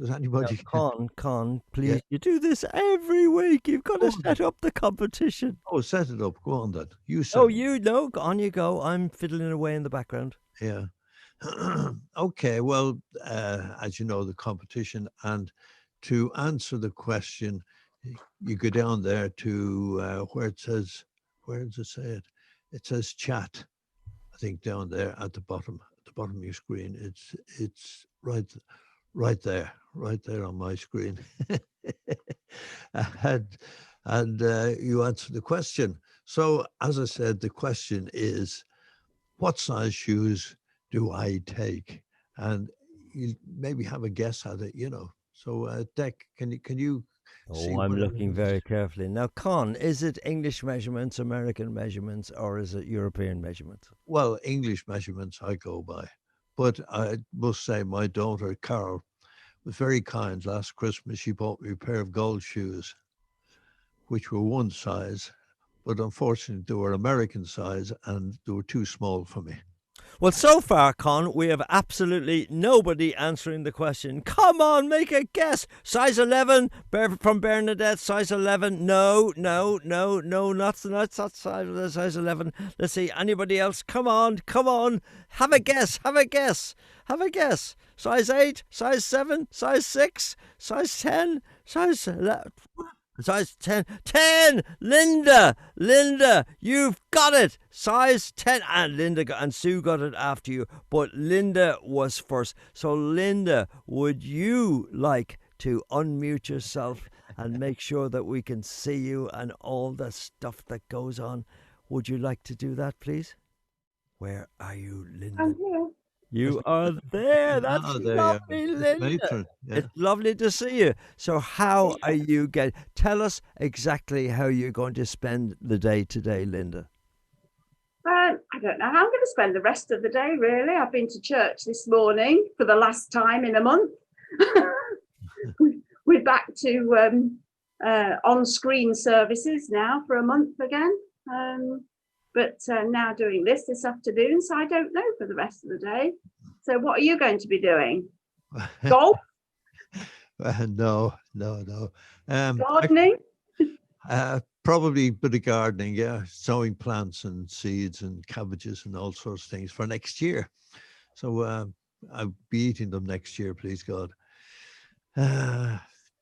Does anybody... Con, please, yeah. You do this every week. You've got to set up the competition. Oh, set it up. Go on then. You set on you go. I'm fiddling away in the background. Yeah. Okay, well, as you know, the competition, and to answer the question, you go down there to where does it say it? It says chat, I think, down there at the bottom of your screen. It's right there on my screen. and you answer the question. So, as I said, the question is, what size shoes do I take? And you maybe have a guess at it, So, Dec, can you see? I'm looking very carefully. Now, Con, is it English measurements, American measurements, or is it European measurements? Well, English measurements I go by. But I must say my daughter, Carol, was very kind. Last Christmas, she bought me a pair of gold shoes, which were one size, but unfortunately they were American size and they were too small for me. Well, so far, Con, we have absolutely nobody answering the question. Come on, make a guess. Size 11 from Bernadette. Size 11. No, not size 11. Let's see, anybody else? Come on. Have a guess. Size 8, size 7, size 6, size 10, size 11. Size 10. 10! Linda, you've got it. Size 10. And Sue got it after you, but Linda was first. So, Linda, would you like to unmute yourself and make sure that we can see you and all the stuff that goes on? Would you like to do that, please? Where are you, Linda? I'm here. You are there. That's lovely, Linda. Yeah. It's lovely to see you. So how are you tell us exactly how you're going to spend the day today, Linda. I don't know how I'm going to spend the rest of the day, really. I've been to church this morning for the last time in a month. We're back to on-screen services now for a month again. But now doing this afternoon, so I don't know for the rest of the day. So what are you going to be doing? Golf? No. Gardening? Probably a bit of gardening, yeah. Sowing plants and seeds and cabbages and all sorts of things for next year. So I'll be eating them next year, please God.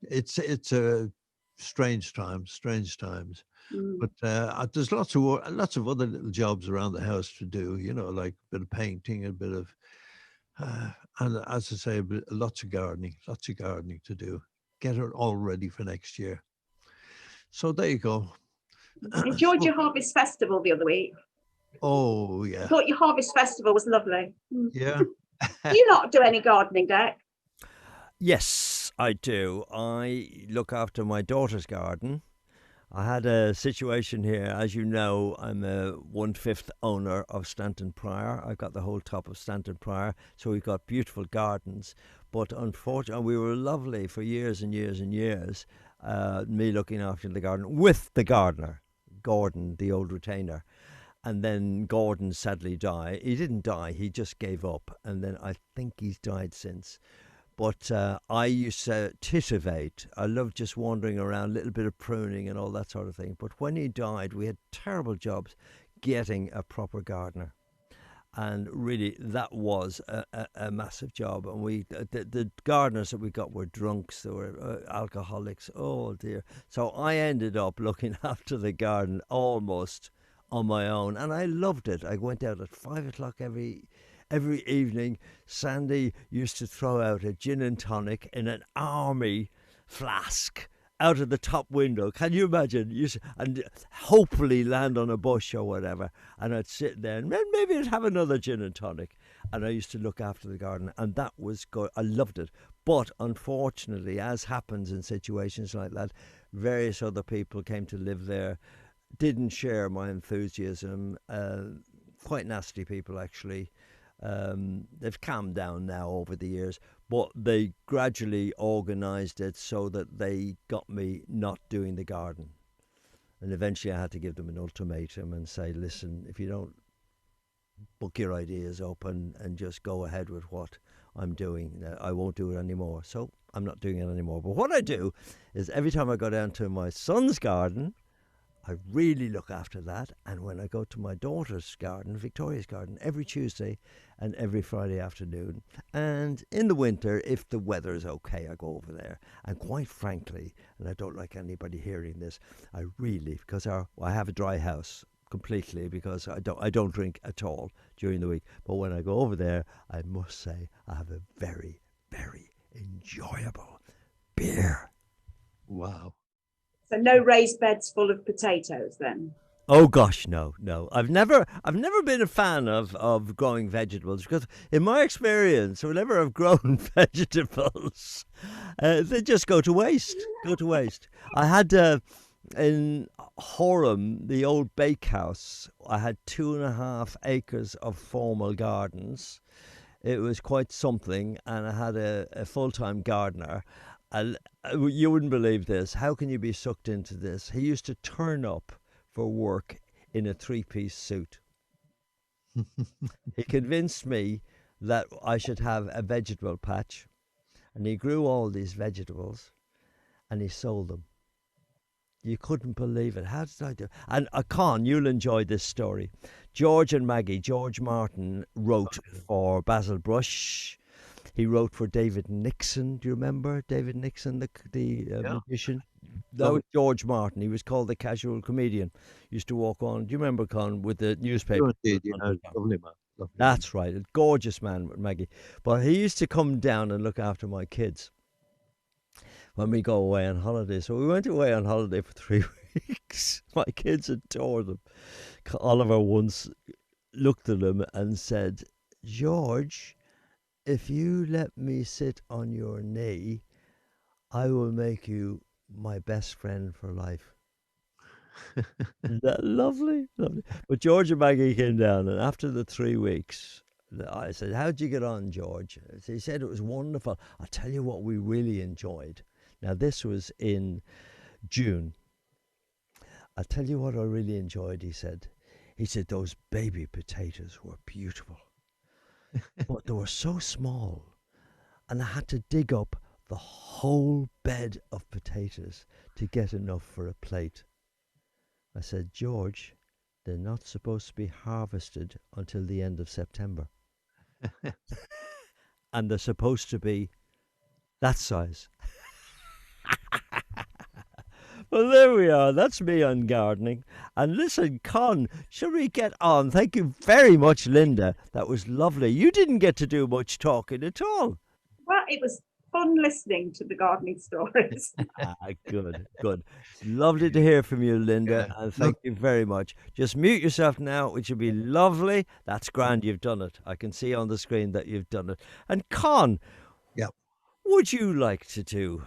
It's a strange times. But there's lots of other little jobs around the house to do, like a bit of painting, a bit of, and as I say, lots of gardening to do. Get it all ready for next year. So there you go. Enjoyed your Harvest Festival the other week. Oh, yeah. I thought your Harvest Festival was lovely. Yeah. Do you not do any gardening, Dec? Yes, I do. I look after my daughter's garden. I had a situation here. As you know, I'm a 1/5 owner of Stanton Prior. I've got the whole top of Stanton Prior, so we've got beautiful gardens. But unfortunately, we were lovely for years and years and years, me looking after the garden with the gardener, Gordon, the old retainer. And then Gordon sadly died. He didn't die, he just gave up. And then I think he's died since. But I used to titivate. I loved just wandering around, a little bit of pruning and all that sort of thing. But when he died, we had terrible jobs getting a proper gardener. And really, that was a massive job. And the gardeners that we got were drunks, they were alcoholics. Oh dear! So I ended up looking after the garden almost on my own, and I loved it. I went out at 5 o'clock every evening. Sandy used to throw out a gin and tonic in an army flask out of the top window. Can you imagine? And hopefully land on a bush or whatever. And I'd sit there and maybe I'd have another gin and tonic. And I used to look after the garden, and that was good. I loved it. But unfortunately, as happens in situations like that, various other people came to live there, didn't share my enthusiasm. Quite nasty people, actually. They've calmed down now over the years, but they gradually organised it so that they got me not doing the garden. And eventually I had to give them an ultimatum and say, listen, if you don't book your ideas up and just go ahead with what I'm doing, I won't do it anymore. So I'm not doing it anymore. But what I do is every time I go down to my son's garden, I really look after that. And when I go to my daughter's garden, Victoria's garden, every Tuesday and every Friday afternoon. And in the winter, if the weather is okay, I go over there. And quite frankly, and I don't like anybody hearing this, I really, because I have a dry house completely, because I don't drink at all during the week. But when I go over there, I must say I have a very, very enjoyable beer. Wow. So no raised beds full of potatoes then? Oh gosh, no. I've never been a fan of growing vegetables, because in my experience, whenever I've grown vegetables, they just go to waste. I had in Horham, the old bakehouse, I had 2.5 acres of formal gardens. It was quite something, and I had a full-time gardener. And you wouldn't believe this. How can you be sucked into this? He used to turn up for work in a 3-piece suit. He convinced me that I should have a vegetable patch, and he grew all these vegetables and he sold them. You couldn't believe it. How did I do? And Con, you'll enjoy this story. George and Maggie, George Martin wrote for Basil Brush. He wrote for David Nixon. Do you remember David Nixon, the magician? That was George Martin. He was called the casual comedian. Used to walk on. Do you remember, Con, with the newspaper? Lovely man. Lovely That's right. A gorgeous man, Maggie. But he used to come down and look after my kids when we go away on holiday. So we went away on holiday for 3 weeks. My kids adored them. Oliver once looked at him and said, George, if you let me sit on your knee, I will make you my best friend for life. Isn't that lovely? Lovely. But George and Maggie came down, and after the 3 weeks, I said, how'd you get on, George? He said it was wonderful. I'll tell you what we really enjoyed. Now, this was in June. I'll tell you what I really enjoyed, he said. He said those baby potatoes were beautiful. But they were so small, and I had to dig up the whole bed of potatoes to get enough for a plate. I said, George, they're not supposed to be harvested until the end of September. And they're supposed to be that size. Well, there we are. That's me on gardening. And listen, Con, shall we get on? Thank you very much, Linda. That was lovely. You didn't get to do much talking at all. Well, it was fun listening to the gardening stories. Good. It's lovely to hear from you, Linda, and thank you very much. Just mute yourself now, which would be lovely. That's grand. You've done it. I can see on the screen that you've done it. And Con, would you like to do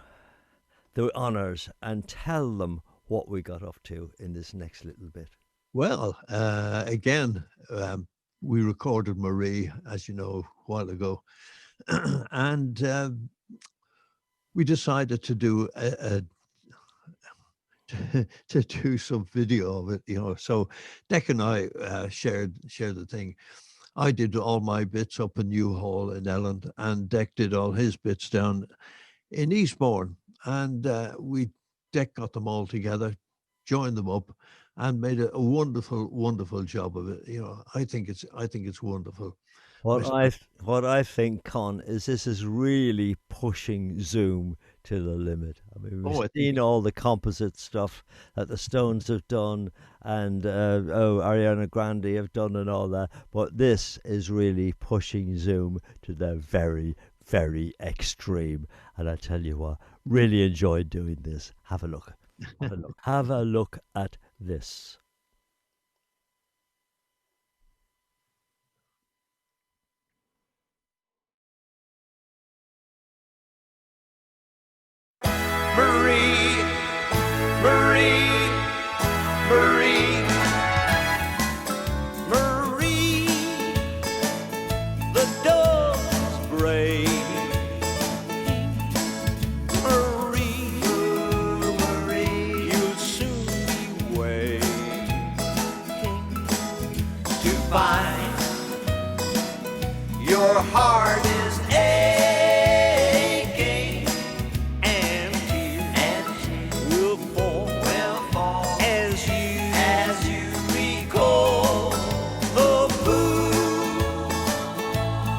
the honours and tell them what we got up to in this next little bit? Well, again, we recorded Marie, as you know, a while ago, and we decided to do to do some video of it, So Dec and I shared the thing. I did all my bits up in Newhall in Elland, and Deck did all his bits down in Eastbourne. And Deck got them all together, joined them up, and made a wonderful, wonderful job of it. I think it's wonderful. What I think, Con, is this is really pushing Zoom to the limit. I mean, we've seen all the composite stuff that the Stones have done, and Ariana Grande have done, and all that. But this is really pushing Zoom to the very, very extreme. And I tell you what, really enjoyed doing this. Have a look. Have a look. Have a look at this. Marie, Marie, Marie, Marie, the dove's brave. Marie, Marie, you'll soon be waiting to find your heart is aching, and tears will fall as you recall the moon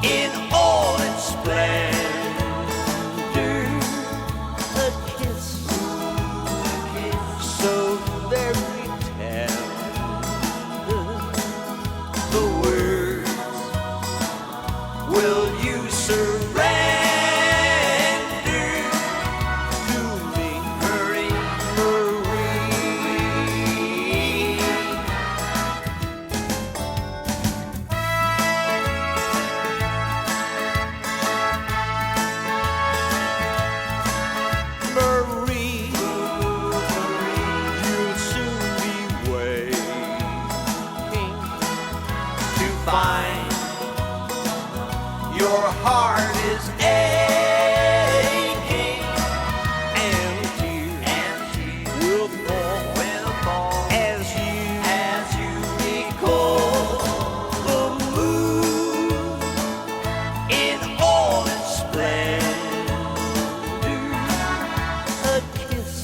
in all its splendor. A kiss so very tender. The words, will you surrender to me, Marie, Marie, you'll soon be waiting to find your heart is aching, and tears will fall as you recall the moon in all its splendor. A kiss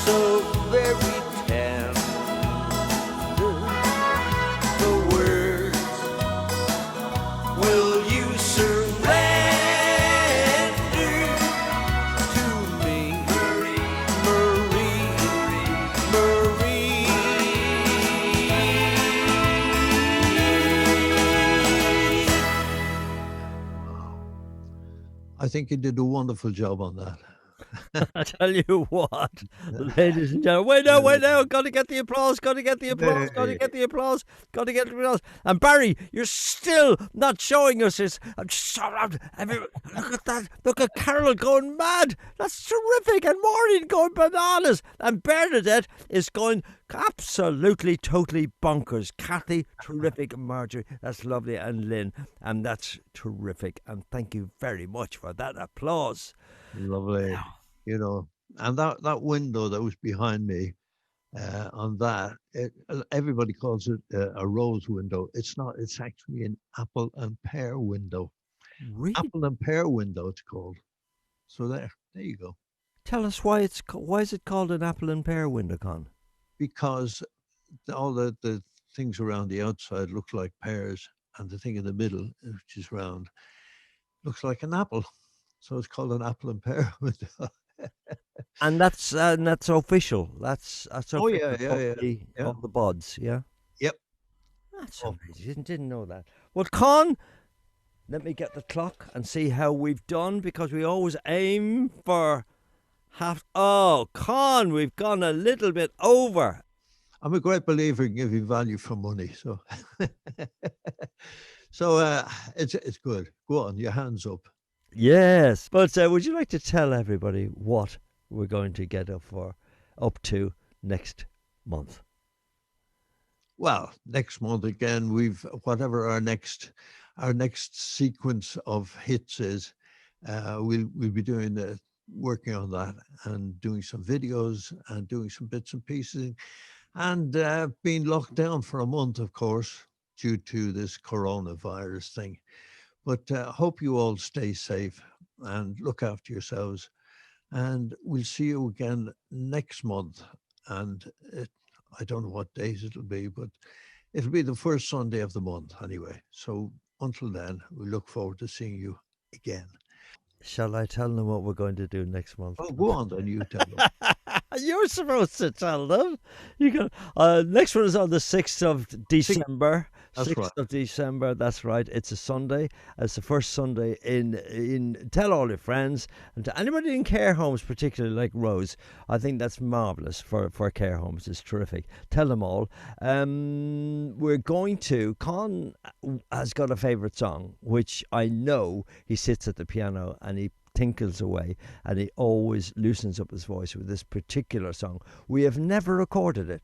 so very tender. The words, will you surrender to me, Marie, Marie, Marie? I think you did a wonderful job on that. I tell you what, ladies and gentlemen, wait now, got to get the applause, got to get the applause, got to get the applause, got to get the applause. And Barry, you're still not showing us this. Look at that, look at Carol going mad. That's terrific. And Maureen going bananas. And Bernadette is going absolutely, totally bonkers. Kathy, terrific. Marjorie, that's lovely. And Lynn, and that's terrific. And thank you very much for that applause. Lovely. And that window that was behind me on that, everybody calls it a rose window. It's not. It's actually an apple and pear window. Really? Apple and pear window, it's called. So there you go. Tell us why is it called an apple and pear window, Con? Because all the things around the outside look like pears, and the thing in the middle, which is round, looks like an apple. So it's called an apple and pear window. And that's official. That's Oh, official yeah, of the buds, yeah. Yep. That's amazing. Didn't know that. Well, Con, let me get the clock and see how we've done, because we always aim for half. Oh, Con, we've gone a little bit over. I'm a great believer in giving value for money, so it's good. Go on, your hands up. Yes, but would you like to tell everybody what we're going to get up to next month? Well, next month again, whatever our next sequence of hits is, we'll be doing working on that and doing some videos and doing some bits and pieces, and being locked down for a month, of course, due to this coronavirus thing. But hope you all stay safe and look after yourselves. And we'll see you again next month. And I don't know what days it'll be, but it'll be the first Sunday of the month anyway. So until then, we look forward to seeing you again. Shall I tell them what we're going to do next month? Oh, go on then, you tell them. You're supposed to tell them. You can. Next one is on the 6th of December. That's 6th right. of December. That's right. It's a Sunday. It's the first Sunday in. Tell all your friends and to anybody in care homes, particularly like Rose. I think that's marvelous for care homes. It's terrific. Tell them all. We're going to. Con has got a favourite song, which I know he sits at the piano and he tinkles away, and he always loosens up his voice with this particular song. We have never recorded it,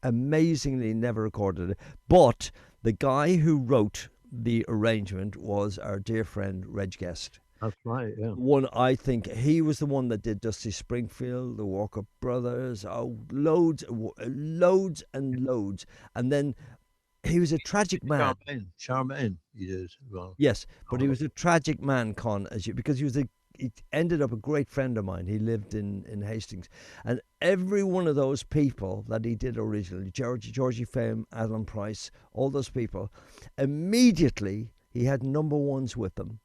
amazingly never recorded it, but the guy who wrote the arrangement was our dear friend Reg Guest. That's right, yeah. One, I think he was the one that did Dusty Springfield, the Walker Brothers, loads and loads, and then he was a tragic man. Charmaine, he did. Well, yes, but he was a tragic man, Con, because he ended up a great friend of mine. He lived in Hastings, and every one of those people that he did originally, Georgie Fame, Alan Price, all those people, immediately he had number ones with them.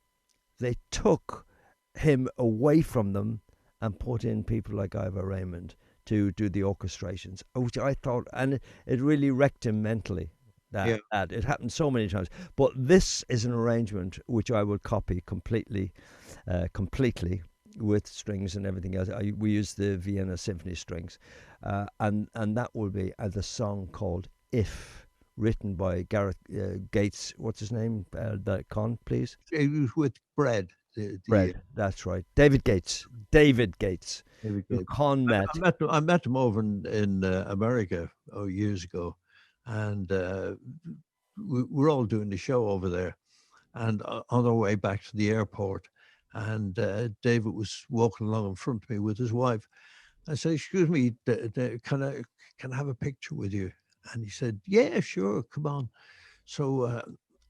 They took him away from them and put in people like Ivor Raymond to do the orchestrations, which I thought, and it really wrecked him mentally. That it happened so many times, but this is an arrangement which I will copy completely with strings and everything else. We use the Vienna Symphony strings, and that will be the song called "If," written by Gareth Gates. What's his name? Con, please. It was with Bread. Bread. That's right. David Gates. David Gates. Con met. I met him over in America years ago. And we're all doing the show over there, and on our way back to the airport, and David was walking along in front of me with his wife. I said, "Excuse me, can I have a picture with you?" And he said, "Yeah, sure, come on." So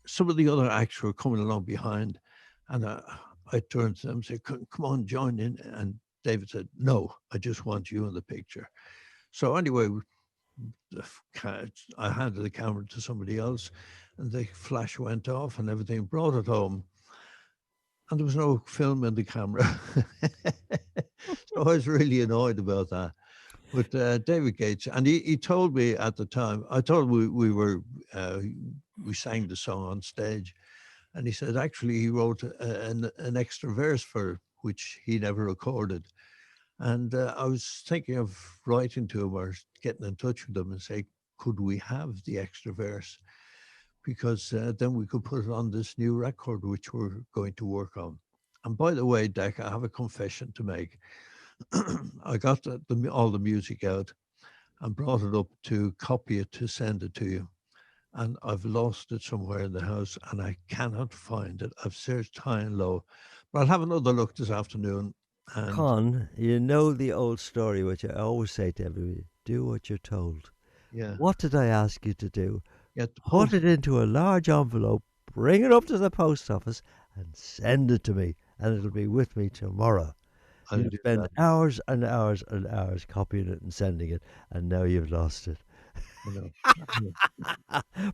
some of the other acts were coming along behind, and I turned to them and said, "Come on, join in." And David said, "No, I just want you in the picture." So anyway, I handed the camera to somebody else, and the flash went off and everything, brought it home, and there was no film in the camera. So I was really annoyed about that. But David Gates, and he told me at the time, I told him we sang the song on stage, and he said actually he wrote an extra verse for which he never recorded. And I was thinking of writing to him or getting in touch with him and say, could we have the extra verse? Because then we could put it on this new record, which we're going to work on. And by the way, Dec, I have a confession to make. I got all the music out and brought it up to copy it to send it to you. And I've lost it somewhere in the house and I cannot find it. I've searched high and low. But I'll have another look this afternoon. And Con, you know the old story which I always say to everybody, do what you're told. Yeah. What did I ask you to do? Put it into a large envelope, bring it up to the post office and send it to me, and it'll be with me tomorrow. You spend hours and hours and hours copying it and sending it, and now you've lost it.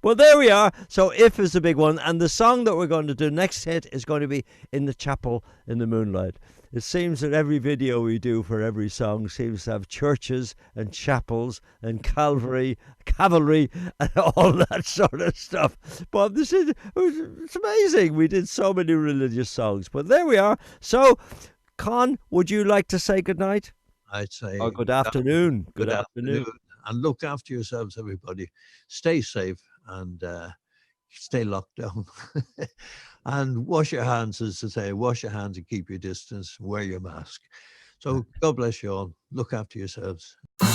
Well, there we are. So "If" is the big one, and the song that we're going to do next hit is going to be "In the Chapel in the Moonlight." It seems that every video we do for every song seems to have churches and chapels and cavalry and all that sort of stuff. But it's amazing. We did so many religious songs, but there we are. So, Con, would you like to say good night? I'd say or good afternoon. Good afternoon. And look after yourselves, everybody. Stay safe and stay locked down. And wash your hands, as to say, wash your hands and keep your distance, wear your mask. So God bless you all. Look after yourselves. Every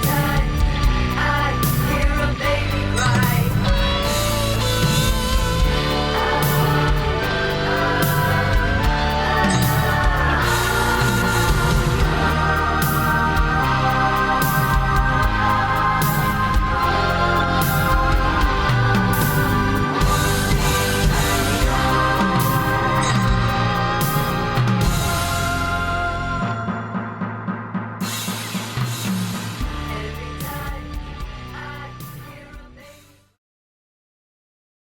time